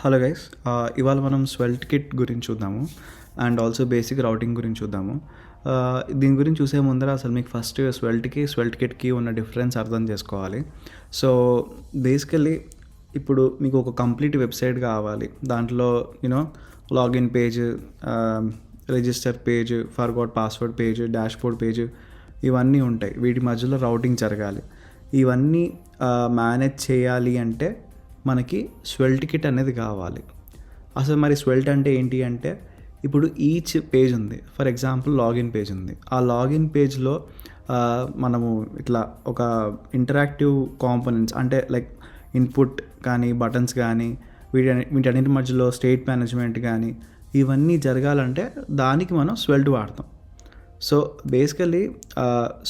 Hello guys, ఇవాళ మనం స్వెల్ట్ kit గురించి చూద్దాము అండ్ ఆల్సో బేసిక్ రౌటింగ్ గురించి చూద్దాము. దీని గురించి చూసే ముందర అసలు మీకు ఫస్ట్ స్వెల్ట్ కిట్కి ఉన్న డిఫరెన్స్ అర్థం చేసుకోవాలి. సో బేసికల్లీ ఇప్పుడు మీకు ఒక కంప్లీట్ వెబ్సైట్ కావాలి. దాంట్లో login page, register page, forgot password page, dashboard page ఇవన్నీ ఉంటాయి. వీటి మధ్యలో రౌటింగ్ జరగాలి. ఇవన్నీ మేనేజ్ చేయాలి అంటే మనకి స్వెల్ట్ కిట్ అనేది కావాలి. అసలు మరి స్వెల్ట్ అంటే ఏంటి అంటే, ఇప్పుడు ఈచ్ పేజ్ ఉంది. ఫర్ ఎగ్జాంపుల్ లాగిన్ పేజ్ ఉంది. ఆ లాగిన్ పేజ్లో మనము ఇట్లా ఒక ఇంటరాక్టివ్ కాంపోనెంట్స్ అంటే లైక్ ఇన్పుట్ కానీ బటన్స్ కానీ వీటన్నిటి మధ్యలో స్టేట్ మేనేజ్మెంట్ కానీ ఇవన్నీ జరగాలంటే దానికి మనం స్వెల్ట్ వాడతాం. సో బేసికలీ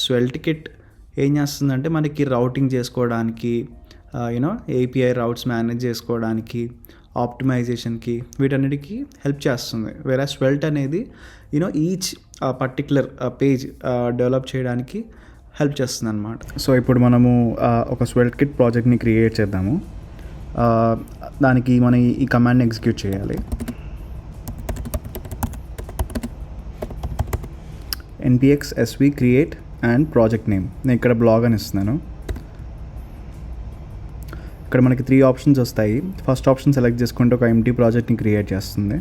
స్వెల్ట్ కిట్ ఏం చేస్తుందంటే మనకి రౌటింగ్ చేసుకోవడానికి, ఏపీఐ రౌట్స్ మేనేజ్ చేసుకోవడానికి, ఆప్టిమైజేషన్కి వీటన్నిటికీ హెల్ప్ చేస్తుంది. వేరే స్వెల్ట్ అనేది ఈచ్ పర్టిక్యులర్ పేజ్ డెవలప్ చేయడానికి హెల్ప్ చేస్తుంది అన్నమాట. సో ఇప్పుడు మనము ఒక స్వెల్ట్ కిట్ ప్రాజెక్ట్ని క్రియేట్ చేద్దాము. దానికి మనం ఈ కమాండ్ని ఎగ్జిక్యూట్ చేయాలి. npx sv create and project name. నేను ఇక్కడ బ్లాగ్ అని ఇస్తున్నాను. ఇక్కడ మనకి 3 ఆప్షన్స్ వస్తాయి. ఫస్ట్ ఆప్షన్ సెలెక్ట్ చేసుకుంటే ఒక ఎంటీ ప్రాజెక్ట్ని క్రియేట్ చేస్తుంది.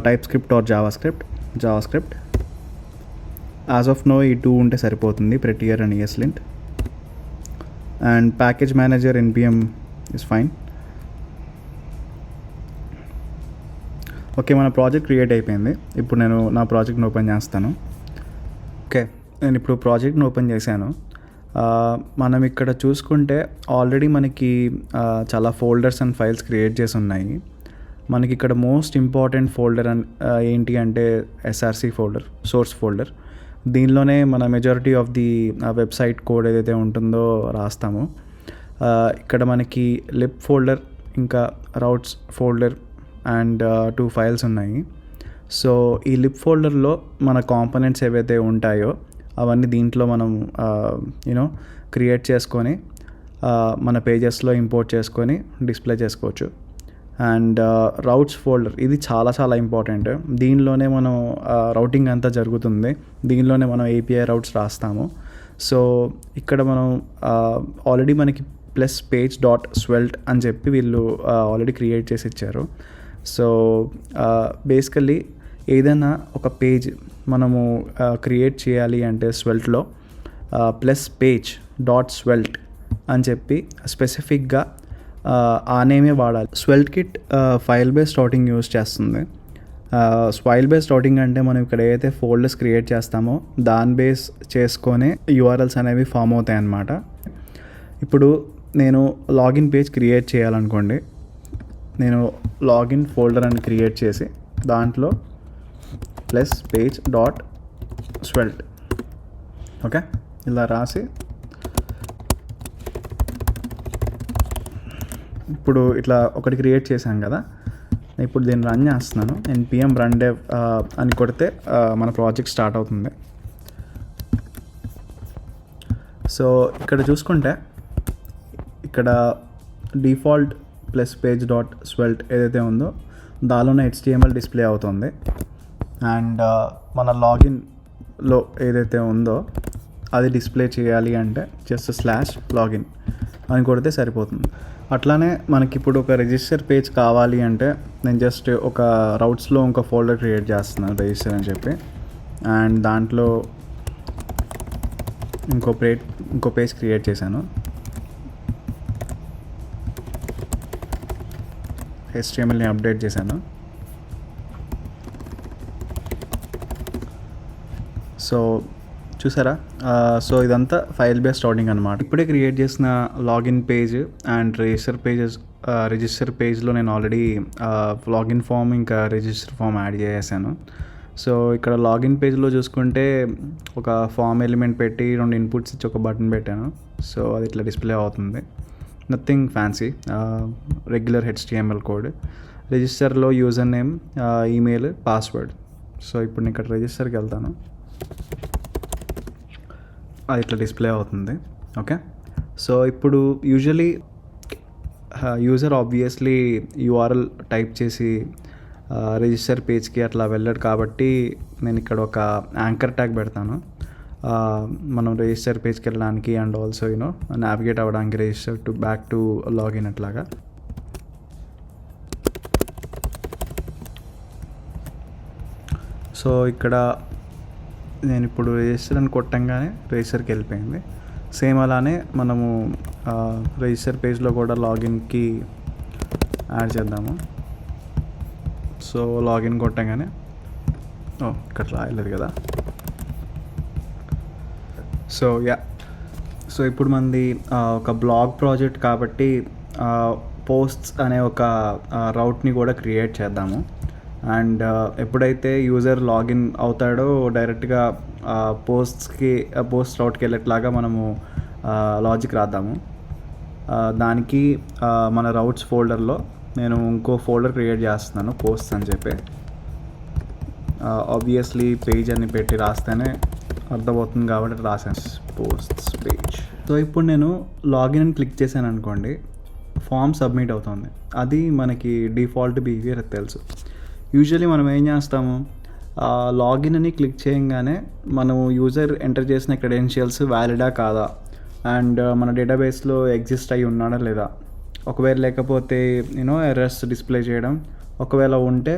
TypeScript or JavaScript as of now ఈ 2 ఉంటే సరిపోతుంది, Prettier and ESLint. And package manager npm is fine. Okay, మన ప్రాజెక్ట్ క్రియేట్ అయిపోయింది. ఇప్పుడు నేను నా ప్రాజెక్ట్ని ఓపెన్ చేస్తాను. ఓకే, నేను ఇప్పుడు ప్రాజెక్ట్ని ఓపెన్ చేశాను. మనం ఇక్కడ చూసుకుంటే ఆల్రెడీ మనకి చాలా ఫోల్డర్స్ అండ్ ఫైల్స్ క్రియేట్ చేసి ఉన్నాయి. మనకి ఇక్కడ మోస్ట్ ఇంపార్టెంట్ ఫోల్డర్ ఏంటి అంటే SRC ఫోల్డర్, సోర్స్ ఫోల్డర్. దీనిలోనే మన majority of the website code ఏదైతే ఉంటుందో రాస్తాము. ఇక్కడ మనకి లిప్ ఫోల్డర్, ఇంకా రౌట్స్ ఫోల్డర్ అండ్ 2 ఫైల్స్ ఉన్నాయి. సో ఈ లిప్ ఫోల్డర్లో మన కాంపోనెంట్స్ ఏవైతే ఉంటాయో అవన్నీ దీంట్లో మనం క్రియేట్ చేసుకొని మన పేజెస్లో ఇంపోర్ట్ చేసుకొని డిస్ప్లే చేసుకోవచ్చు. అండ్ రౌట్స్ ఫోల్డర్ ఇది చాలా చాలా ఇంపార్టెంట్. దీనిలోనే మనం రౌటింగ్ అంతా జరుగుతుంది. దీనిలోనే మనం API రౌట్స్ రాస్తాము. సో ఇక్కడ మనం ఆల్రెడీ మనకి +page.svelte అని చెప్పి వీళ్ళు ఆల్రెడీ క్రియేట్ చేసి ఇచ్చారు. సో బేసికల్లీ ఏదైనా ఒక పేజ్ మనము క్రియేట్ చేయాలి అంటే స్వెల్ట్లో +page.svelte అని చెప్పి స్పెసిఫిక్గా ఆ నేమే వాడాలి. Svelte kit file based routing use చేస్తుంది. ఫైల్ బేస్డ్ రౌటింగ్ అంటే మనం ఇక్కడ ఏదైతే ఫోల్డర్స్ క్రియేట్ చేస్తామో దాని బేస్ చేసుకొని URLs అనేవి ఫామ్ అవుతాయి అన్నమాట. ఇప్పుడు నేను లాగిన్ పేజ్ క్రియేట్ చేయాలనుకోండి, నేను లాగిన్ ఫోల్డర్ అని క్రియేట్ చేసి దాంట్లో +page.svelte ఓకే ఇలా రాసి ఇప్పుడు ఇట్లా ఒకటి క్రియేట్ చేశాం కదా. ఇప్పుడు దీన్ని రన్ చేస్తున్నాను. npm run dev అని కొడితే మన ప్రాజెక్ట్ స్టార్ట్ అవుతుంది. సో ఇక్కడ చూసుకుంటే ఇక్కడ డిఫాల్ట్ +page.svelte ఏదైతే ఉందో దానిలోనే HTML డిస్ప్లే అవుతుంది. అండ్ మన లాగిన్లో ఏదైతే ఉందో అది డిస్ప్లే చేయాలి అంటే జస్ట్ /login అని కొడితే సరిపోతుంది. అట్లానే మనకి ఇప్పుడు ఒక రిజిస్టర్ పేజ్ కావాలి అంటే నేను జస్ట్ ఒక రౌట్స్లో ఒక ఫోల్డర్ క్రియేట్ చేస్తున్నాను, రిజిస్టర్ అని చెప్పి. అండ్ దాంట్లో ఇంకో పేజ్ క్రియేట్ చేశాను. HTMLని అప్డేట్ చేశాను. సో చూసారా, సో ఇదంతా ఫైల్ బేస్డ్ రౌటింగ్ అనమాట. ఇప్పుడే క్రియేట్ చేసిన లాగిన్ పేజ్ అండ్ రిజిస్టర్ పేజ్లో నేను ఆల్రెడీ లాగిన్ ఫామ్ ఇంకా రిజిస్టర్ ఫామ్ యాడ్ చేశాను. సో ఇక్కడ లాగిన్ పేజ్లో చూసుకుంటే ఒక ఫామ్ ఎలిమెంట్ పెట్టి 2 ఇన్పుట్స్ ఇచ్చి ఒక బటన్ పెట్టాను. సో అది ఇట్లా డిస్ప్లే అవుతుంది. Nothing fancy, regular HTML code. రిజిస్టర్లో user name, email, password. So ఇప్పుడు నేను ఇక్కడ రిజిస్టర్కి వెళ్తాను. అది ఇట్లా డిస్ప్లే అవుతుంది. ఓకే, సో ఇప్పుడు usually user obviously URL type చేసి రిజిస్టర్ పేజ్కి అట్లా వెళ్ళాడు కాబట్టి నేను ఇక్కడ ఒక యాంకర్ ట్యాగ్ పెడతాను. మనం రిజిస్టర్ పేజ్కి వెళ్ళడానికి అండ్ ఆల్సో నావిగేట్ అవ్వడానికి register to back to login అట్లాగా. సో ఇక్కడ నేను ఇప్పుడు రిజిస్టర్ అని కొట్టంగానే రిజిస్టర్కి వెళ్ళిపోయింది. సేమ్ అలానే మనము రిజిస్టర్ పేజ్లో కూడా లాగిన్కి యాడ్ చేద్దాము. సో లాగిన్ కొట్టంగానే ఇక్కడ రాయలేదు కదా. సో ఇప్పుడు మనది ఒక బ్లాగ్ ప్రాజెక్ట్ కాబట్టి పోస్ట్స్ అనే ఒక రౌట్ని కూడా క్రియేట్ చేద్దాము. అండ్ ఎప్పుడైతే యూజర్ లాగిన్ అవుతాడో డైరెక్ట్గా పోస్ట్ రౌట్కి వెళ్ళేట్లాగా మనము లాజిక్ రాద్దాము. దానికి మన రౌట్స్ ఫోల్డర్లో నేను ఇంకో ఫోల్డర్ క్రియేట్ చేస్తున్నాను, పోస్ట్స్ అని చెప్పి. ఆబ్వియస్లీ పేజ్ అని పెట్టి రాస్తేనే అర్థమవుతుంది కాబట్టి రాసాను, పోస్ట్స్ పేజ్. సో ఇప్పుడు నేను లాగిన్ అని క్లిక్ చేశాను అనుకోండి, ఫామ్ సబ్మిట్ అవుతుంది. అది మనకి డిఫాల్ట్ బిహేవియర్ తెలుసు. యూజువల్లీ మనం ఏం చేస్తాము, లాగిన్ అని క్లిక్ చేయగానే మనము యూజర్ ఎంటర్ చేసిన క్రెడెన్షియల్స్ వ్యాలిడా కాదా, అండ్ మన డేటాబేస్లో ఎగ్జిస్ట్ అయి ఉన్నాడా లేదా, ఒకవేళ లేకపోతే ఎర్రర్స్ డిస్ప్లే చేయడం, ఒకవేళ ఉంటే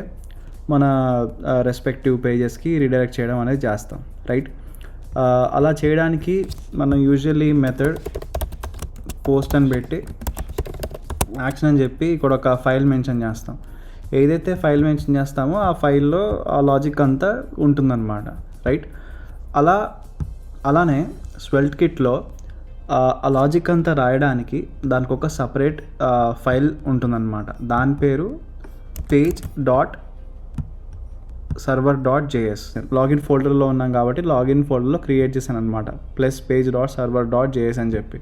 మన రెస్పెక్టివ్ పేజెస్కి రీడైరెక్ట్ చేయడం అనేది చేస్తాం, రైట్. అలా చేయడానికి మనం యూజువల్లీ మెథడ్ పోస్ట్ అని పెట్టి యాక్షన్ అని చెప్పి ఇక్కడ ఒక ఫైల్ మెన్షన్ చేస్తాం. ఏదైతే ఫైల్ మెన్షన్ చేస్తామో ఆ ఫైల్లో ఆ లాజిక్ అంతా ఉంటుందన్నమాట, రైట్. అలానే స్వెల్ట్ కిట్లో ఆ లాజిక్ అంతా రాయడానికి దానికి ఒక సపరేట్ ఫైల్ ఉంటుందన్నమాట. దాని పేరు page.server.js. లాగిన్ ఫోల్డర్లో ఉన్నాం కాబట్టి లాగిన్ ఫోల్డర్లో క్రియేట్ చేశాను అనమాట, +page.server.js అని చెప్పి.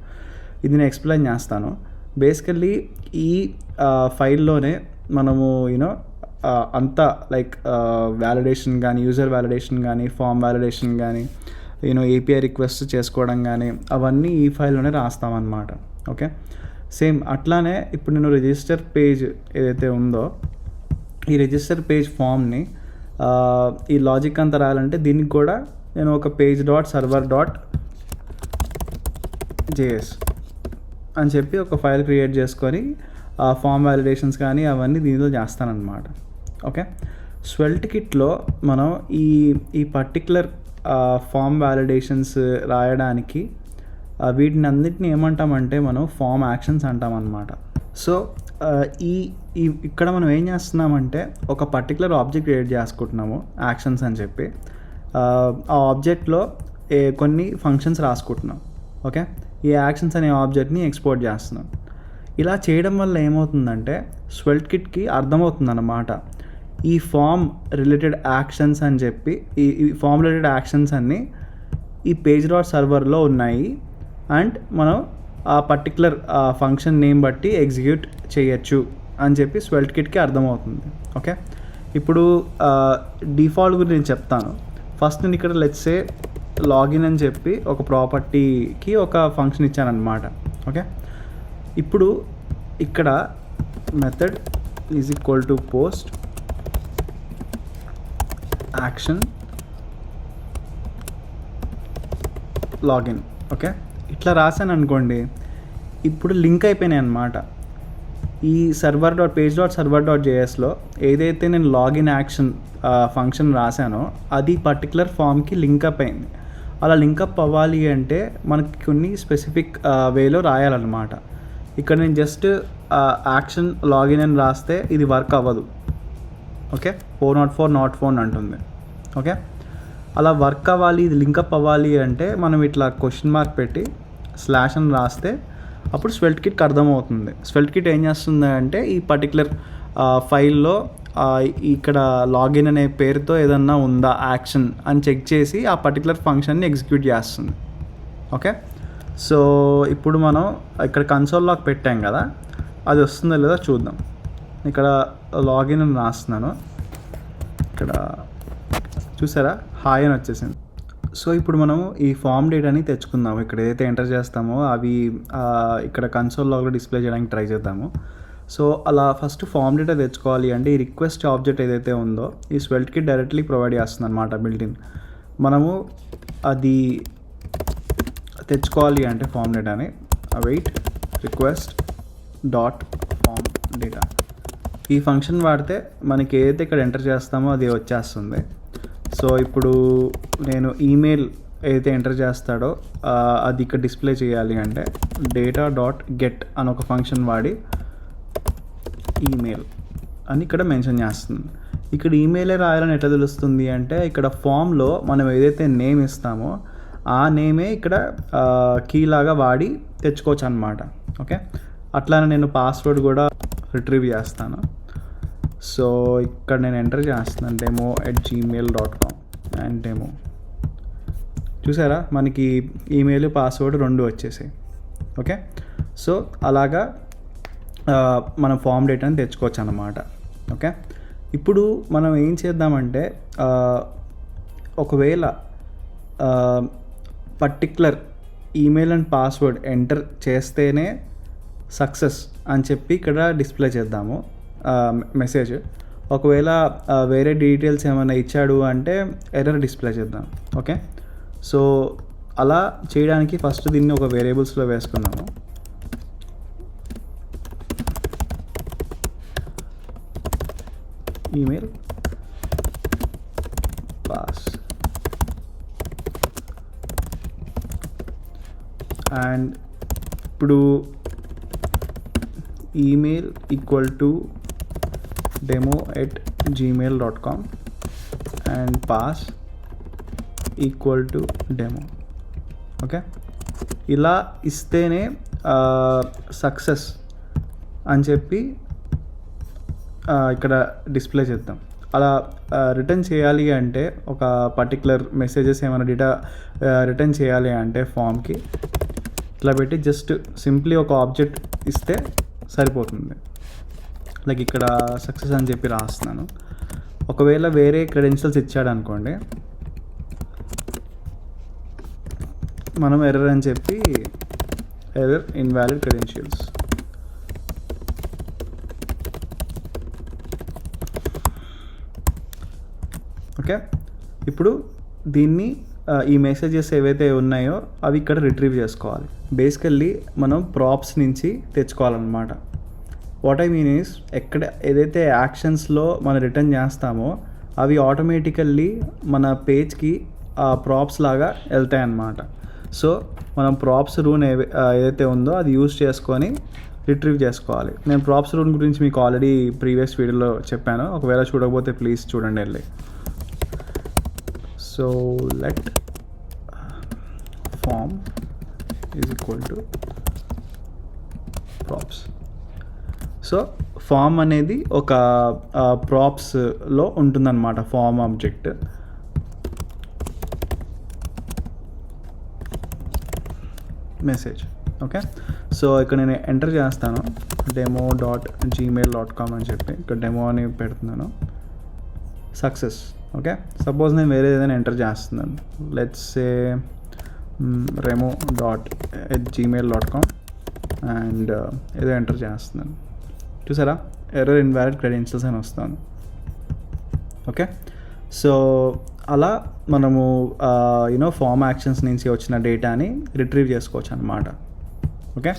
ఇది నేను ఎక్స్ప్లెయిన్ చేస్తాను. బేసికల్లీ ఈ ఫైల్లోనే మనము అంతా లైక్ వ్యాలిడేషన్ కానీ, యూజర్ వ్యాలిడేషన్ కానీ, ఫామ్ వ్యాలిడేషన్ కానీ, ఏపీఐ రిక్వెస్ట్ చేసుకోవడం కానీ అవన్నీ ఈ ఫైల్లోనే రాస్తామన్నమాట. ఓకే, సేమ్ అట్లానే ఇప్పుడు నేను రిజిస్టర్ పేజ్ ఏదైతే ఉందో ఈ రిజిస్టర్ పేజ్ ఫామ్ని ఈ లాజిక్ అంతా రాయాలంటే దీనికి కూడా నేను ఒక page.server.js అని చెప్పి ఒక ఫైల్ క్రియేట్ చేసుకొని ఫామ్ వ్యాలిడేషన్స్ కానీ అవన్నీ దీనిలో చేస్తానన్నమాట. ఓకే, స్వెల్ట్ కిట్లో మనం ఈ పర్టిక్యులర్ ఫామ్ వ్యాలిడేషన్స్ రాయడానికి వీటిని అన్నిటిని ఏమంటామంటే మనం ఫామ్ యాక్షన్స్ అంటామన్నమాట. సో ఇక్కడ మనం ఏం చేస్తున్నామంటే ఒక పర్టికులర్ ఆబ్జెక్ట్ క్రియేట్ చేసుకుంటున్నాము యాక్షన్స్ అని చెప్పి. ఆ ఆబ్జెక్ట్లో కొన్ని ఫంక్షన్స్ రాసుకుంటున్నాం. ఓకే, ఈ యాక్షన్స్ అనే ఆబ్జెక్ట్ని ఎక్స్పోర్ట్ చేస్తున్నాం. ఇలా చేయడం వల్ల ఏమవుతుందంటే స్వెల్ట్ కిట్కి అర్థమవుతుందన్నమాట, ఈ ఫామ్ రిలేటెడ్ యాక్షన్స్ అని చెప్పి ఈ ఫామ్ రిలేటెడ్ యాక్షన్స్ అన్నీ ఈ page.serverలో ఉన్నాయి అండ్ మనం ఆ పర్టికులర్ ఫంక్షన్ నేమ్ బట్టి ఎగ్జిక్యూట్ చేయొచ్చు అని చెప్పి స్వెల్ట్ కిట్కి అర్థమవుతుంది. ఓకే, ఇప్పుడు డిఫాల్ట్ గురించి నేను చెప్తాను. ఫస్ట్ నేను ఇక్కడ లెట్స్ సే లాగిన్ అని చెప్పి ఒక ప్రాపర్టీకి ఒక ఫంక్షన్ ఇచ్చానన్నమాట. ఓకే, ఇప్పుడు ఇక్కడ method is equal to post action login. Okay, ఇట్లా రాశాను అనుకోండి, ఇప్పుడు లింక్ అయిపోయినాయి అన్నమాట. ఈ page.server.jsలో ఏదైతే నేను లాగిన్ యాక్షన్ ఫంక్షన్ రాశానో అది పర్టికులర్ ఫామ్కి లింకప్ అయింది. అలా లింకప్ అవ్వాలి అంటే మనకి కొన్ని స్పెసిఫిక్ వేలో రాయాలన్నమాట. ఇక్కడ నేను జస్ట్ యాక్షన్ లాగిన్ అని రాస్తే ఇది వర్క్ అవ్వదు. ఓకే, 404 నాట్ ఫోన్ అంటుంది. ఓకే, అలా వర్క్ అవ్వాలి, ఇది లింకప్ అవ్వాలి అంటే మనం ఇట్లా క్వశ్చన్ మార్క్ పెట్టి స్లాష్ అని రాస్తే అప్పుడు స్వెల్ట్ కిట్కి అర్థమవుతుంది. స్వెల్ట్ కిట్ ఏం చేస్తుంది అంటే ఈ పర్టికులర్ ఫైల్లో ఇక్కడ లాగిన్ అనే పేరుతో ఏదన్నా ఉందా యాక్షన్ అని చెక్ చేసి ఆ పర్టికులర్ ఫంక్షన్ని ఎగ్జిక్యూట్ చేస్తుంది. ఓకే, సో ఇప్పుడు మనం ఇక్కడ కన్సోల్ లాగ్ పెట్టాం కదా, అది వస్తుందో లేదో చూద్దాం. ఇక్కడ లాగిన్ అని రాస్తున్నాను, ఇక్కడ చూసారా హాయ్ అని వచ్చేసింది. సో ఇప్పుడు మనం ఈ ఫామ్ డేటాని తెచ్చుకుందాం. ఇక్కడ ఏదైతే ఎంటర్ చేస్తామో అవి ఇక్కడ కన్సోల్ లాగ్లో డిస్ప్లే చేయడానికి ట్రై చేద్దాము. సో అలా ఫస్ట్ ఫామ్ డేటా తెచ్చుకోవాలి అంటే ఈ రిక్వెస్ట్ ఆబ్జెక్ట్ ఏదైతే ఉందో ఈ స్వెల్ట్ కిట్ డైరెక్ట్లీ ప్రొవైడ్ చేస్తుంది అనమాట బిల్ట్-ఇన్. మనము అది తెచ్చుకోవాలి అంటే ఫామ్ డేటాని await request dot form data ఈ ఫంక్షన్ వాడితే మనకి ఏదైతే ఇక్కడ ఎంటర్ చేస్తామో అది వచ్చేస్తుంది. సో ఇప్పుడు నేను ఈమెయిల్ ఏదైతే ఎంటర్ చేస్తాడో అది ఇక్కడ డిస్ప్లే చేయాలి అంటే డేటా డాట్ గెట్ అని ఒక ఫంక్షన్ వాడి ఈమెయిల్ అని ఇక్కడ మెన్షన్ చేస్తుంది. ఇక్కడ ఈమెయిలే రాయాలని ఎట్లా తెలుస్తుంది అంటే ఇక్కడ ఫామ్లో మనం ఏదైతే నేమ్ ఇస్తామో ఆ నేమే ఇక్కడ కీ లాగా వాడి తెచ్చుకోవచ్చు అనమాట. ఓకే, అట్లానే నేను పాస్వర్డ్ కూడా రిట్రీవ్ చేస్తాను. సో ఇక్కడ నేను ఎంటర్ చేస్తున్నాను demo@gmail.com అండ్ డెమో. చూసారా మనకి ఈమెయిల్ పాస్వర్డ్ 2 వచ్చేసాయి. ఓకే, సో అలాగా మనం ఫామ్ డేటాని తెచ్చుకోవచ్చు అన్నమాట. ఓకే, ఇప్పుడు మనం ఏం చేద్దామంటే ఒకవేళ particular email and password enter చేస్తేనే సక్సెస్ అని చెప్పి ఇక్కడ డిస్ప్లే చేద్దాము మెసేజ్. ఒకవేళ వేరే డీటెయిల్స్ ఏమైనా ఇచ్చాడు అంటే ఎర్రర్ డిస్ప్లే చేద్దాం. ఓకే, సో అలా చేయడానికి ఫస్ట్ దీన్ని ఒక వేరియబుల్స్లో వేసుకున్నాము. ఈమెయిల్ పాస్ అండ్ ఇప్పుడు email equal to demo@gmail.com and pass equal to demo. Okay, ఇలా ఇస్తేనే సక్సెస్ అని చెప్పి ఇక్కడ డిస్ప్లే చేద్దాం. అలా రిటర్న్ చేయాలి అంటే ఒక పర్టికులర్ మెసేజెస్ ఏమైనా డేటా రిటర్న్ చేయాలి అంటే ఫామ్కి ఇట్లా పెట్టి జస్ట్ సింప్లీ ఒక ఆబ్జెక్ట్ ఇస్తే సరిపోతుంది. లైక్ ఇక్కడ సక్సెస్ అని చెప్పి రాస్తున్నాను. ఒకవేళ వేరే క్రెడెన్షియల్స్ ఇచ్చాడు అనుకోండి, మనం ఎర్రర్ అని చెప్పి ఎర్రర్ ఇన్వాలిడ్ క్రెడెన్షియల్స్. ఓకే, ఇప్పుడు దీన్ని ఈ మెసేజెస్ ఏవైతే ఉన్నాయో అవి ఇక్కడ రిట్రీవ్ చేసుకోవాలి. బేసికల్లీ మనం ప్రాప్స్ నుంచి తెచ్చుకోవాలన్నమాట. వాట్ ఐ మీన్ ఈస్ ఎక్కడ ఏదైతే యాక్షన్స్లో మనం రిటర్న్ చేస్తామో అవి ఆటోమేటికల్లీ మన పేజ్కి ప్రాప్స్ లాగా వెళ్తాయి అన్నమాట. సో మనం ప్రాప్స్ రూన్ ఏదైతే ఉందో అది యూజ్ చేసుకొని రిట్రీవ్ చేసుకోవాలి. నేను ప్రాప్స్ రూన్ గురించి మీకు ఆల్రెడీ ప్రీవియస్ వీడియోలో చెప్పాను. ఒకవేళ చూడకపోతే ప్లీజ్ చూడండి వెళ్ళి. So let form is equal to props. So form అనేది ఒక ప్రాప్స్లో ఉంటుందన్నమాట form object. Message. Okay, so ఇక్కడ నేను ఎంటర్ చేస్తాను demo.gmail.com అని చెప్పి ఇక్కడ డెమో అని పెడుతున్నాను. సక్సెస్. ఓకే, సపోజ్ నేను వేరే ఏదైనా ఎంటర్ చేస్తున్నాను. లెట్స్ సే remo.gmail.com అండ్ ఏదో ఎంటర్ చేస్తున్నాను. చూసారా ఎర్రర్ ఇన్వాలిడ్ క్రెడెన్షియల్స్ అని వస్తాను. ఓకే, సో అలా మనము ఫామ్ యాక్షన్స్ నుంచి వచ్చిన డేటాని రిట్రీవ్ చేసుకోవచ్చు అన్నమాట. ఓకే,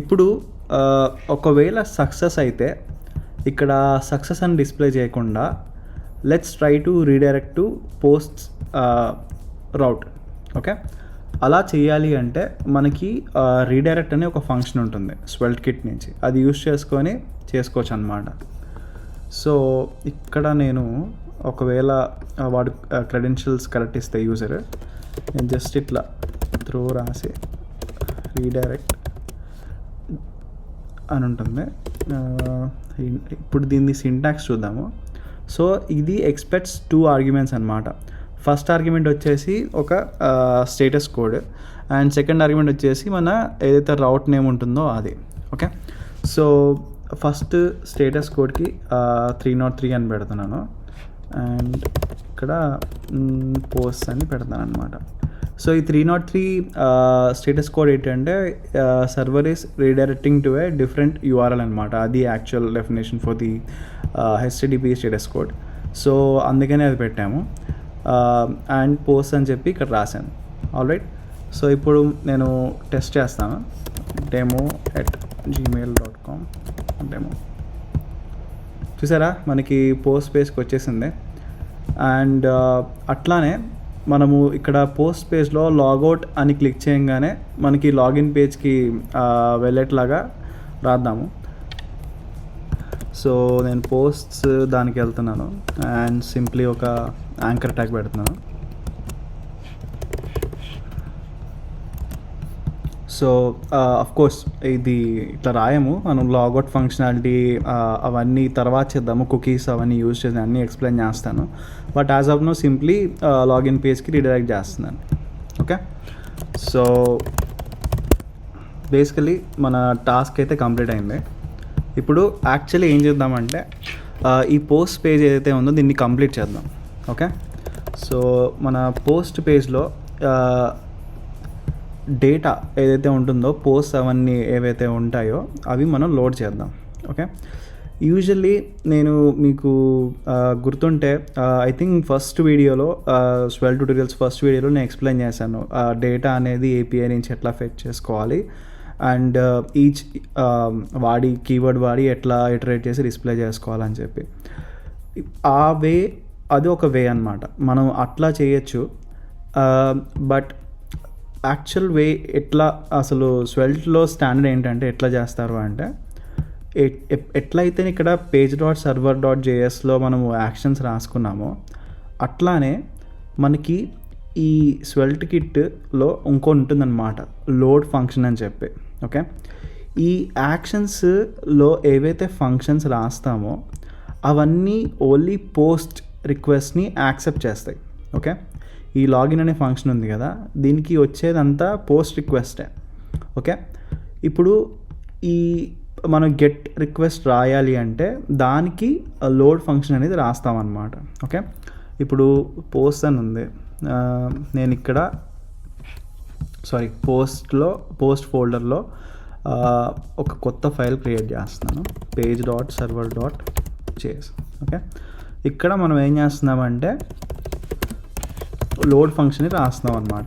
ఇప్పుడు ఒకవేళ సక్సెస్ అయితే ఇక్కడ సక్సెస్ అని డిస్ప్లే చేయకుండా let's try to redirect to post route. Okay, అలా చేయాలి అంటే మనకి రీడైరెక్ట్ అనే ఒక ఫంక్షన్ ఉంటుంది స్వెల్ట్ కిట్ నుంచి, అది యూస్ చేసుకొని చేసుకోవచ్చు అన్నమాట. సో ఇక్కడ నేను ఒకవేళ వాడు క్రెడెన్షియల్స్ కరెక్ట్ ఇస్తే యూజర్, నేను జస్ట్ ఇట్లా త్రో రాసి రీడైరెక్ట్ అని ఉంటుంది. ఇప్పుడు దీన్ని సింటాక్స్ చూద్దాము. సో ఇది ఎక్స్పెక్ట్స్ 2 ఆర్గ్యుమెంట్స్ అనమాట. ఫస్ట్ ఆర్గ్యుమెంట్ వచ్చేసి ఒక status code and second argument వచ్చేసి మన ఏదైతే రౌట్ నేమ్ ఉంటుందో అది. ఓకే, సో ఫస్ట్ స్టేటస్ కోడ్కి 303 అని పెడుతున్నాను అండ్ ఇక్కడ పోస్ట్ అని పెడతాను అనమాట. సో ఈ 303 స్టేటస్ కోడ్ ఏంటంటే server is redirecting to a different URL అనమాట. అది actual definition for the HTTP status code. So అందుకనే అది పెట్టాము. అండ్ పోస్ట్ అని చెప్పి ఇక్కడ రాశాను. ఆల్రైట్. సో ఇప్పుడు నేను టెస్ట్ చేస్తాను. demo@gmail.com demo. చూసారా మనకి పోస్ట్ పేజ్కి వచ్చేసింది. అండ్ అట్లానే మనము ఇక్కడ పోస్ట్ పేజ్లో లాగౌట్ అని క్లిక్ చేయగానే మనకి లాగిన్ పేజ్కి వెళ్ళేట్లాగా రాద్దాము. సో నేను పోస్ట్స్ దానికి వెళ్తున్నాను అండ్ సింప్లీ ఒక యాంకర్ ట్యాగ్ పెడుతున్నాను. సో అఫ్కోర్స్ ఇది ఇట్లా రాయము, మనం లాగౌట్ ఫంక్షనాలిటీ అవన్నీ తర్వాత చేద్దాము, కుకీస్ అవన్నీ యూజ్ చేసి అన్నీ ఎక్స్ప్లెయిన్ చేస్తాను. But as of now simply login పేజ్కి రీడైరెక్ట్ చేస్తున్నాను. ఓకే. సో బేసికలీ మన టాస్క్ అయితే కంప్లీట్ అయింది. ఇప్పుడు యాక్చువల్లీ ఏం చేద్దామంటే ఈ పోస్ట్ పేజ్ ఏదైతే ఉందో దీన్ని కంప్లీట్ చేద్దాం. ఓకే. సో మన పోస్ట్ పేజ్లో డేటా ఏదైతే ఉంటుందో పోస్ట్ అవన్నీ ఏవైతే ఉంటాయో అవి మనం లోడ్ చేద్దాం. ఓకే. యూజువల్లీ నేను మీకు గుర్తుంటే ఐ థింక్ ఫస్ట్ వీడియోలో స్వెల్ ట్యూటోరియల్స్ ఫస్ట్ వీడియోలో నేను ఎక్స్ప్లెయిన్ చేశాను డేటా అనేది ఏపీఐ నుంచి ఎట్లా ఫెచ్ చేసుకోవాలి అండ్ ఈచ్ వాడి కీవర్డ్ వాడి ఎట్లా ఇటరేట్ చేసి డిస్ప్లే చేసుకోవాలని చెప్పి. ఆ వే అది ఒక వే అన్నమాట, మనం అట్లా చేయొచ్చు. బట్ యాక్చువల్ వే ఎట్లా అసలు స్వెల్ట్లో స్టాండర్డ్ ఏంటంటే ఎట్లా చేస్తారు అంటే ఎట్లయితే ఇక్కడ page.server.jsలో మనము యాక్షన్స్ రాసుకున్నామో అట్లానే మనకి ఈ స్వెల్ట్ కిట్లో ఇంకో ఉంటుందన్నమాట లోడ్ ఫంక్షన్ అని చెప్పి. ఓకే. ఈ యాక్షన్స్లో ఏవైతే ఫంక్షన్స్ రాస్తామో అవన్నీ ఓన్లీ పోస్ట్ రిక్వెస్ట్ని యాక్సెప్ట్ చేస్తాయి. ఓకే. ఈ లాగిన్ అనే ఫంక్షన్ ఉంది కదా, దీనికి వచ్చేదంతా పోస్ట్ రిక్వెస్టే. ఓకే. ఇప్పుడు ఈ మనం గెట్ రిక్వెస్ట్ రాయాలి అంటే దానికి లోడ్ ఫంక్షన్ అనేది రాస్తామన్నమాట. ఓకే. ఇప్పుడు పోస్ట్ అని ఉంది, నేను ఇక్కడ పోస్ట్ ఫోల్డర్లో ఒక కొత్త ఫైల్ క్రియేట్ చేస్తున్నాను, page.server.js. ఓకే. ఇక్కడ మనం ఏం చేస్తున్నామంటే లోడ్ ఫంక్షన్ని రాస్తున్నాం అన్నమాట.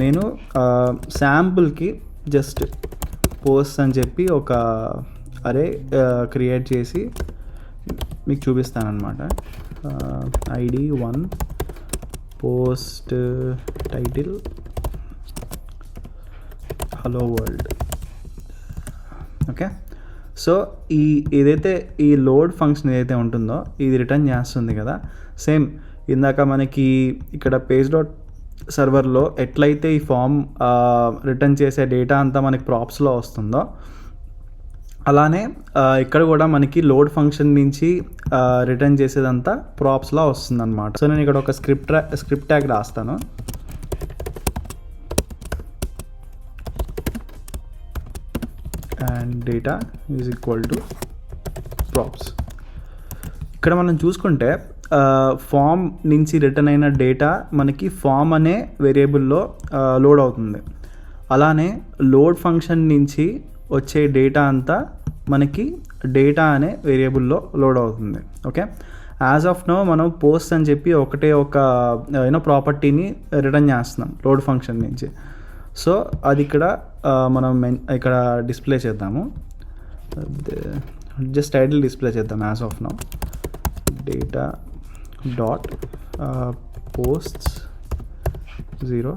నేను శాంపుల్కి జస్ట్ పోస్ట్ అని చెప్పి ఒక అరే క్రియేట్ చేసి మీకు చూపిస్తానన్నమాట. ID1 post title hello world. Okay. So ఏదైతే ఈ లోడ్ ఫంక్షన్ ఏదైతే ఉంటుందో ఇది రిటర్న్ చేస్తుంది కదా, సేమ్ ఇందాక మనకి ఇక్కడ page.serverలో ఎట్లయితే ఈ ఫామ్ రిటర్న్ చేసే డేటా అంతా మనకి ప్రాప్స్లో వస్తుందో అలానే ఇక్కడ కూడా మనకి లోడ్ ఫంక్షన్ నుంచి రిటర్న్ చేసేదంతా ప్రాప్స్లో వస్తుందన్నమాట. సో నేను ఇక్కడ ఒక స్క్రిప్ట్ ట్యాగ్ రాస్తాను. And data is equal to props. ఇక్కడ మనం చూసుకుంటే ఫామ్ నుంచి రిటర్న్ అయిన డేటా మనకి ఫామ్ అనే వేరియబుల్లో లోడ్ అవుతుంది. అలానే లోడ్ ఫంక్షన్ నుంచి వచ్చే డేటా అంతా మనకి డేటా అనే వేరియబుల్లో లోడ్ అవుతుంది. ఓకే. యాజ్ ఆఫ్ నో మనం పోస్ట్ అని చెప్పి ఒకటే ఒక ప్రాపర్టీని రిటర్న్ చేస్తున్నాం లోడ్ ఫంక్షన్ నుంచి. సో అది ఇక్కడ మనం ఇక్కడ డిస్ప్లే చేద్దాము, జస్ట్ టైటిల్ డిస్ప్లే చేద్దాం. As of now data dot posts 0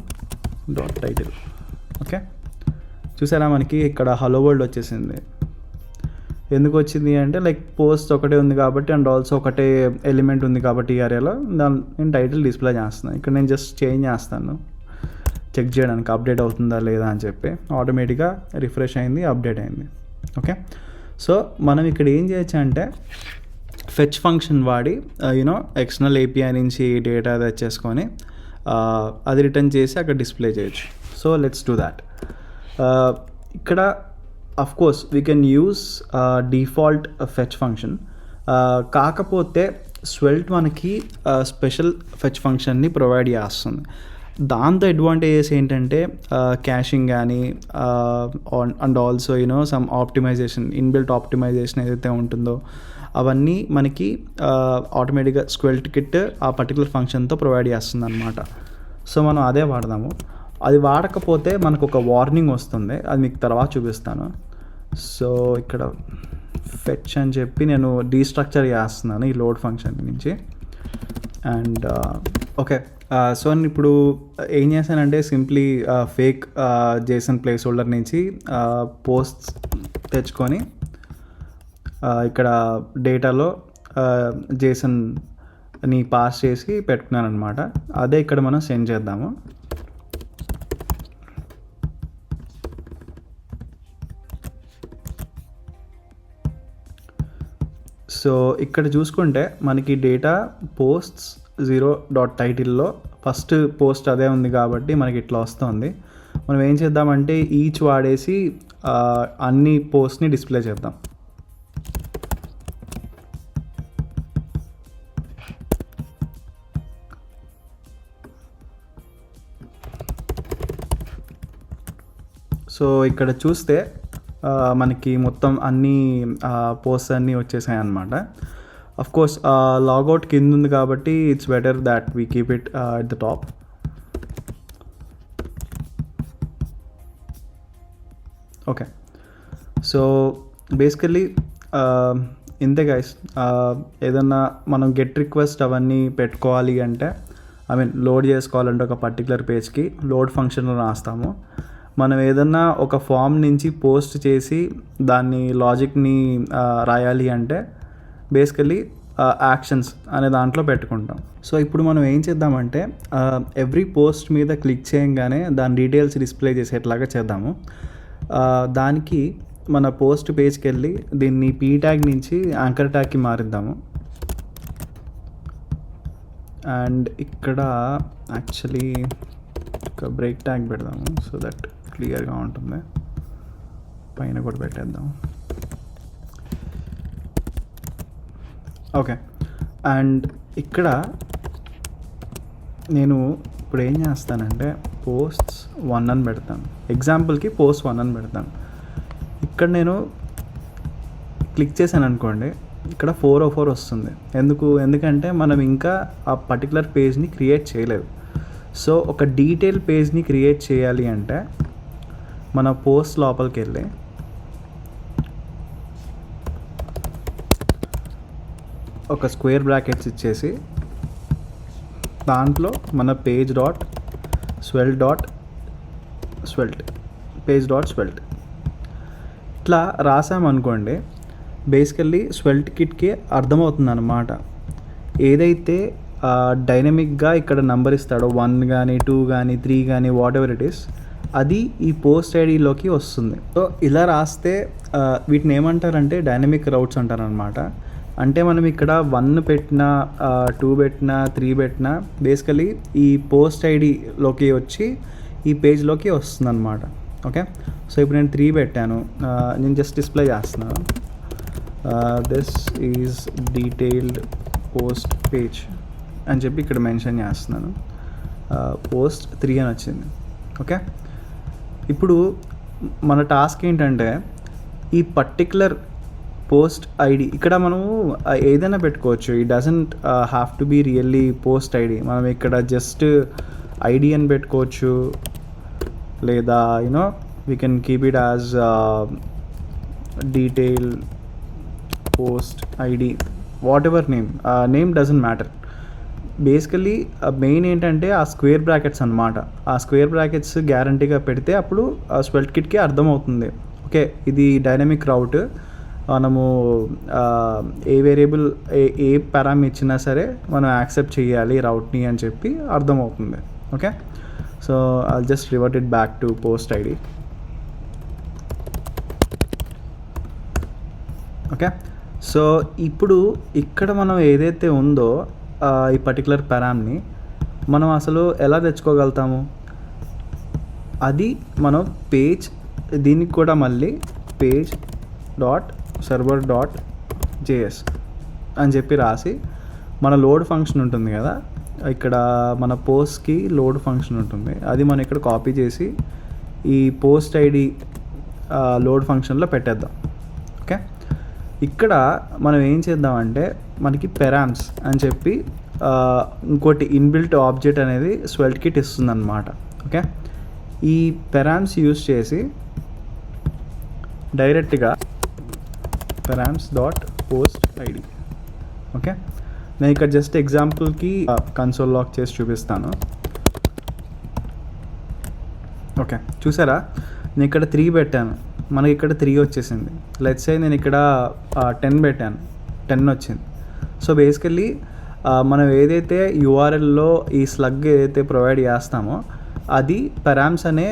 dot title. Okay. చూసారా మనకి ఇక్కడ హలో వరల్డ్ వచ్చేసింది. ఎందుకు వచ్చింది అంటే లైక్ పోస్ట్ ఒకటే ఉంది కాబట్టి అండ్ ఆల్సో ఒకటే ఎలిమెంట్ ఉంది కాబట్టి ఈ ఏరియాలో నేను టైటిల్ డిస్ప్లే చేస్తున్నాను. ఇక్కడ నేను జస్ట్ చేంజ్ చేస్తాను చెక్ చేయడానికి అప్డేట్ అవుతుందా లేదా అని చెప్పి. ఆటోమేటిక్గా రిఫ్రెష్ అయింది, అప్డేట్ అయింది. ఓకే. సో మనం ఇక్కడ ఏం చేయొచ్చు అంటే ఫెచ్ ఫంక్షన్ వాడి ఎక్స్టర్నల్ ఏపీఐ నుంచి డేటా తెచ్చేసుకొని అది రిటర్న్ చేసి అక్కడ డిస్ప్లే చేయొచ్చు. So let's do that. ఇక్కడ of course we can use default fetch function. కాకపోతే స్వెల్ట్ మనకి స్పెషల్ ఫెచ్ ఫంక్షన్ని ప్రొవైడ్ చేస్తుంది. దాంతో అడ్వాంటేజెస్ ఏంటంటే క్యాషింగ్ కానీ and also some optimization, inbuilt optimization ఏదైతే ఉంటుందో అవన్నీ మనకి ఆటోమేటిక్గా స్వెల్ట్ కిట్ ఆ పర్టికులర్ ఫంక్షన్తో ప్రొవైడ్ చేస్తుంది అనమాట. సో మనం అదే వాడదాము. అది వాడకపోతే మనకు ఒక వార్నింగ్ వస్తుంది, అది మీకు తర్వాత చూపిస్తాను. సో ఇక్కడ ఫెచ్ అని చెప్పి నేను డీస్ట్రక్చర్ చేస్తున్నాను ఈ లోడ్ ఫంక్షన్ నుంచి. అండ్ ఓకే, సో నేను ఇప్పుడు ఏం చేశానంటే simply fake Jason place holder నుంచి పోస్ట్స్ తెచ్చుకొని ఇక్కడ డేటాలో జేసన్ని పాస్ చేసి పెట్టుకున్నాను అనమాట. అదే ఇక్కడ మనం సెండ్ చేద్దాము. సో ఇక్కడ చూసుకుంటే మనకి డేటా పోస్ట్స్ 0.titleలో ఫస్ట్ పోస్ట్ అదే ఉంది కాబట్టి మనకి ఇట్లా వస్తుంది. మనం ఏం చేద్దామంటే ఈచ్ వాడేసి అన్ని పోస్ట్ని డిస్ప్లే చేద్దాం. సో ఇక్కడ చూస్తే మనకి మొత్తం అన్ని పోస్ట్ అన్నీ వచ్చేసాయి అన్నమాట. అఫ్ కోర్స్ లాగౌట్ కింద ఉంది కాబట్టి it's better that we keep it at the top. Okay, so basically ఇంతే గైస్. ఏదన్నా మనం గెట్ రిక్వెస్ట్ అవన్నీ పెట్టుకోవాలి అంటే, ఐ మీన్ లోడ్ చేసుకోవాలంటే ఒక పర్టికులర్ పేజ్కి లోడ్ ఫంక్షన్లో రాస్తాము. మనం ఏదన్నా ఒక ఫామ్ నుంచి పోస్ట్ చేసి దాన్ని లాజిక్ని రాయాలి అంటే బేసికలీ యాక్షన్స్ అనే దాంట్లో పెట్టుకుంటాం. సో ఇప్పుడు మనం ఏం చేద్దామంటే ఎవ్రీ పోస్ట్ మీద క్లిక్ చేయగానే దాని డీటెయిల్స్ డిస్ప్లే చేసేట్లాగా చేద్దాము. దానికి మన పోస్ట్ పేజ్కి వెళ్ళి దీన్ని పీ ట్యాగ్ నుంచి యాంకర్ ట్యాగ్కి మారిద్దాము. అండ్ ఇక్కడ యాక్చువల్లీ ఒక బ్రేక్ ట్యాగ్ పెడదాము సో దట్ క్లియర్గా ఉంటుంది. పైన కూడా పెట్టేద్దాం. ఓకే, అండ్ ఇక్కడ నేను ఇప్పుడు ఏం చేస్తానంటే పోస్ట్స్ 1 అని పెడతాను. ఎగ్జాంపుల్కి పోస్ట్ 1 అని పెడతాను. ఇక్కడ నేను క్లిక్ చేశాను అనుకోండి, ఇక్కడ 404 వస్తుంది. ఎందుకంటే మనం ఇంకా ఆ పర్టికులర్ పేజ్ని క్రియేట్ చేయలేదు. సో ఒక డీటెయిల్ పేజ్ని క్రియేట్ చేయాలి అంటే మన పోస్ట్ లోపలికి వెళ్ళి ఒక స్క్వేర్ బ్రాకెట్స్ ఇచ్చేసి దాంట్లో మన పేజ్ డాట్ స్వెల్ట్ ఇట్లా రాసామనుకోండి, బేసికల్లీ స్వెల్ట్ కిట్కి అర్థమవుతుంది అన్నమాట. ఏదైతే డైనమిక్గా ఇక్కడ నెంబర్ ఇస్తాడో 1 కానీ 2 కానీ 3 కానీ వాట్ ఎవర్ ఇట్ ఈస్, అది ఈ పోస్ట్ ఐడిలోకి వస్తుంది. సో ఇలా రాస్తే వీటిని ఏమంటారంటే డైనమిక్ రౌట్స్ అంటారనమాట. అంటే మనం ఇక్కడ 1 పెట్టినా 2 పెట్టినా 3 పెట్టినా బేసికలీ ఈ పోస్ట్ ఐడిలోకి వచ్చి ఈ పేజ్లోకి వస్తుంది అనమాట. ఓకే, సో ఇప్పుడు నేను 3 పెట్టాను. నేను జస్ట్ డిస్ప్లే చేస్తున్నాను. This is detailed post page అని చెప్పి ఇక్కడ మెన్షన్ చేస్తున్నాను. పోస్ట్ 3 అని వచ్చింది. ఓకే, ఇప్పుడు మన టాస్క్ ఏంటంటే ఈ పర్టిక్యులర్ పోస్ట్ ఐడి ఇక్కడ మనము ఏదైనా పెట్టుకోవచ్చు. It doesn't have to be really post ID. మనం ఇక్కడ జస్ట్ ఐడి అని పెట్టుకోవచ్చు, లేదా we can keep it as detail post ID, whatever name doesn't matter. Basically main ఏంటంటే ఆ స్క్వేర్ బ్రాకెట్స్ అనమాట. ఆ స్క్వేర్ బ్రాకెట్స్ గ్యారంటీగా పెడితే అప్పుడు స్వెల్ట్ కిట్కి అర్థమవుతుంది. ఓకే, ఇది డైనమిక్ రౌట్, మనము ఏ వేరియబుల్ ఏ పారామ్ ఇచ్చినా సరే మనం యాక్సెప్ట్ చేయాలి రౌట్ని అని చెప్పి అర్థమవుతుంది. Okay, so I'll just revert it back to post ID. Okay, so ఇప్పుడు ఇక్కడ మనం ఏదైతే ఉందో ఈ పర్టికులర్ పారామ్ని మనం అసలు ఎలా తెచ్చుకోగలుగుతాము, అది మనం పేజ్ దీనికి కూడా మళ్ళీ page dot server dot JS అని చెప్పి రాసి మన లోడ్ ఫంక్షన్ ఉంటుంది కదా, ఇక్కడ మన పోస్ట్కి లోడ్ ఫంక్షన్ ఉంటుంది, అది మనం ఇక్కడ కాపీ చేసి ఈ పోస్ట్ ఐడి లోడ్ ఫంక్షన్లో పెట్టేద్దాం. ఓకే, ఇక్కడ మనం ఏం చేద్దామంటే మనకి పెరామ్స్ అని చెప్పి ఇంకోటి ఇన్బిల్ట్ ఆబ్జెక్ట్ అనేది స్వెల్ట్ కిట్ ఇస్తుంది అన్నమాట. ఓకే, ఈ పెరామ్స్ యూస్ చేసి డైరెక్ట్గా params dot post ID. Okay, నేను ఇక్కడ జస్ట్ ఎగ్జాంపుల్కి కన్సోల్ లాక్ చేసి చూపిస్తాను. ఓకే, చూసారా, నేను ఇక్కడ 3 పెట్టాను, మనకి ఇక్కడ 3 వచ్చేసింది. లెట్స్ సే నేను ఇక్కడ 10 పెట్టాను, 10 వచ్చింది. సో బేసికల్లీ మనం ఏదైతే యూఆర్ఎల్లో ఈ స్లగ్ ఏదైతే ప్రొవైడ్ చేస్తామో అది పెరామ్స్ అనే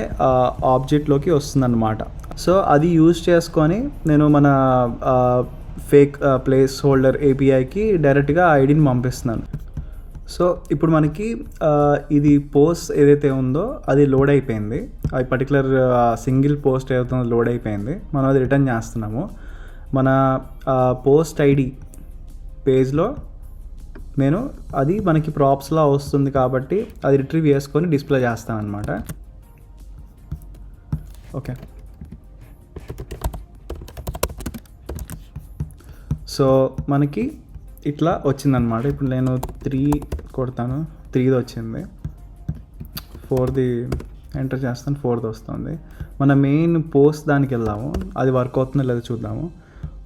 ఆబ్జెక్ట్లోకి వస్తుందన్నమాట. సో అది యూజ్ చేసుకొని నేను మన ఫేక్ ప్లేస్ హోల్డర్ ఏపీఐకి డైరెక్ట్గా ఐడిని పంపిస్తున్నాను. సో ఇప్పుడు మనకి ఇది పోస్ట్ ఏదైతే ఉందో అది లోడ్ అయిపోయింది, ఆ పర్టికులర్ సింగిల్ పోస్ట్ ఏదైతే ఉందో లోడ్ అయిపోయింది. మనం అది రిటర్న్ చేస్తున్నాము. మన పోస్ట్ ఐడి పేజ్లో నేను అది మనకి ప్రాప్స్లా వస్తుంది కాబట్టి అది రిట్రీవ్ చేసుకొని డిస్ప్లే చేస్తాను అనమాట. ఓకే, సో మనకి ఇట్లా వచ్చిందనమాట. ఇప్పుడు నేను 3 కొడతాను, 3ది వచ్చింది, 4ది ఎంటర్ చేస్తాను, 4ది వస్తుంది. మన మెయిన్ పోస్ట్ దానికి వెళ్దాము, అది వర్క్ అవుతుందో లేదో చూద్దాము.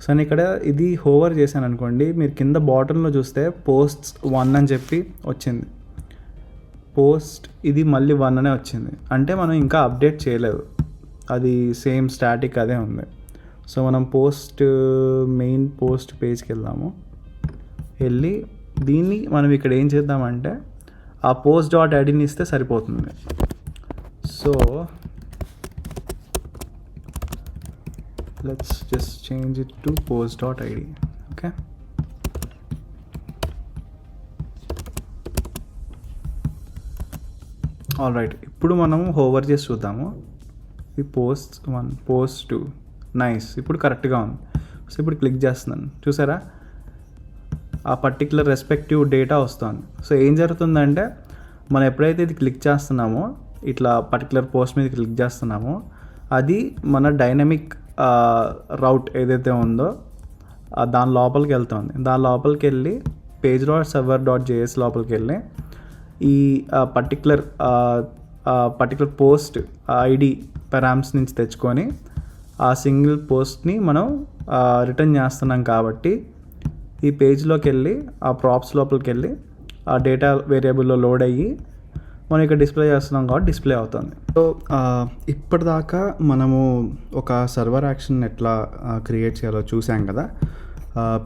సో నేను ఇక్కడ ఇది హోవర్ చేశాను అనుకోండి, మీరు కింద బాటంలో చూస్తే పోస్ట్స్ 1 అని చెప్పి వచ్చింది, పోస్ట్ ఇది మళ్ళీ 1 అనే వచ్చింది. అంటే మనం ఇంకా అప్డేట్ చేయలేదు, అది సేమ్ స్టాటిక్ అదే ఉంది. సో మనం మెయిన్ పోస్ట్ పేజ్కి వెళ్దాము. వెళ్ళి దీన్ని మనం ఇక్కడ ఏం చేద్దామంటే ఆ పోస్ట్ డాట్ ఐడిని ఇస్తే సరిపోతుంది. So let's just change it to post.id. okay, all right. ఇప్పుడు మనం హోవర్ చేసి చూద్దాము. ఈ పోస్ట్ 1, పోస్ట్ 2, నైస్, ఇప్పుడు కరెక్ట్గా ఉంది. సో ఇప్పుడు క్లిక్ చేస్తున్నాను, చూసారా ఆ పర్టికులర్ రెస్పెక్టివ్ డేటా వస్తుంది. సో ఏం జరుగుతుందంటే మనం ఎప్పుడైతే ఇది క్లిక్ చేస్తున్నామో, ఇట్లా పర్టికులర్ పోస్ట్ మీద క్లిక్ చేస్తున్నామో, అది మన డైనమిక్ రౌట్ ఏదైతే ఉందో దాని లోపలికి వెళ్తుంది. దాని లోపలికి వెళ్ళి page dot server dot JS లోపలికి వెళ్ళి ఈ పర్టికులర్ పోస్ట్ ఐడి పెరామ్స్ నుంచి తెచ్చుకొని ఆ సింగిల్ పోస్ట్ని మనం రిటర్న్ చేస్తున్నాం కాబట్టి ఈ పేజ్లోకి వెళ్ళి ఆ ప్రాప్స్ లోపలికి వెళ్ళి ఆ డేటా వేరియబుల్లో లోడ్ అయ్యి మనం ఇక్కడ డిస్ప్లే చేస్తున్నాం కాబట్టి డిస్ప్లే అవుతుంది. సో ఇప్పటిదాకా మనము ఒక సర్వర్ యాక్షన్ ఎట్లా క్రియేట్ చేయాలో చూసాం కదా,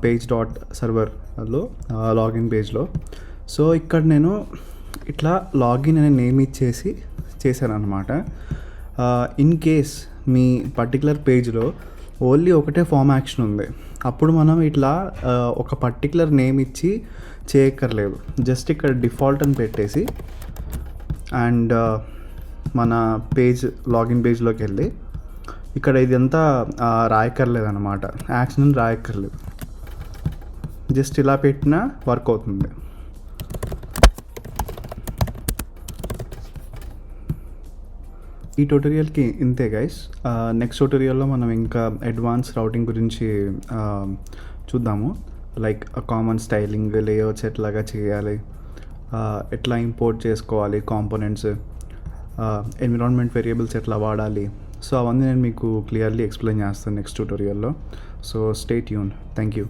పేజ్ డాట్ సర్వర్లో లాగిన్ పేజ్లో. సో ఇక్కడ నేను ఇట్లా లాగిన్ అనే నేమ్ ఇచ్చేసి చేశాను అనమాట. ఇన్ కేస్ మీ పర్టికులర్ పేజ్లో ఓన్లీ ఒకటే ఫామ్ యాక్షన్ ఉంది, అప్పుడు మనం ఇట్లా ఒక పర్టికులర్ నేమ్ ఇచ్చి చేయక్కర్లేదు. జస్ట్ ఇక్కడ డిఫాల్ట్ అని పెట్టేసి అండ్ మన లాగిన్ పేజ్లోకి వెళ్ళి ఇక్కడ ఇదంతా రాయక్కర్లేదు అనమాట, యాక్షన్ రాయక్కర్లేదు, జస్ట్ ఇలా పెట్టినా వర్క్ అవుతుంది. ఈ ట్యూటోరియల్కి ఇంతే గైస్. నెక్స్ట్ ట్యూటోరియల్లో మనం ఇంకా అడ్వాన్స్ రౌటింగ్ గురించి చూద్దాము. లైక్ కామన్ స్టైలింగ్, లేఅవుట్స్ ఎట్లాగా చేయాలి, ఎట్లా ఇంపోర్ట్ చేసుకోవాలి కాంపోనెంట్స్, ఎన్విరాన్మెంట్ వేరియబుల్స్ ఎట్లా వాడాలి. సో అవన్నీ నేను మీకు క్లియర్లీ ఎక్స్ప్లెయిన్ చేస్తాను నెక్స్ట్ ట్యూటోరియల్లో. So stay tune. Thank you.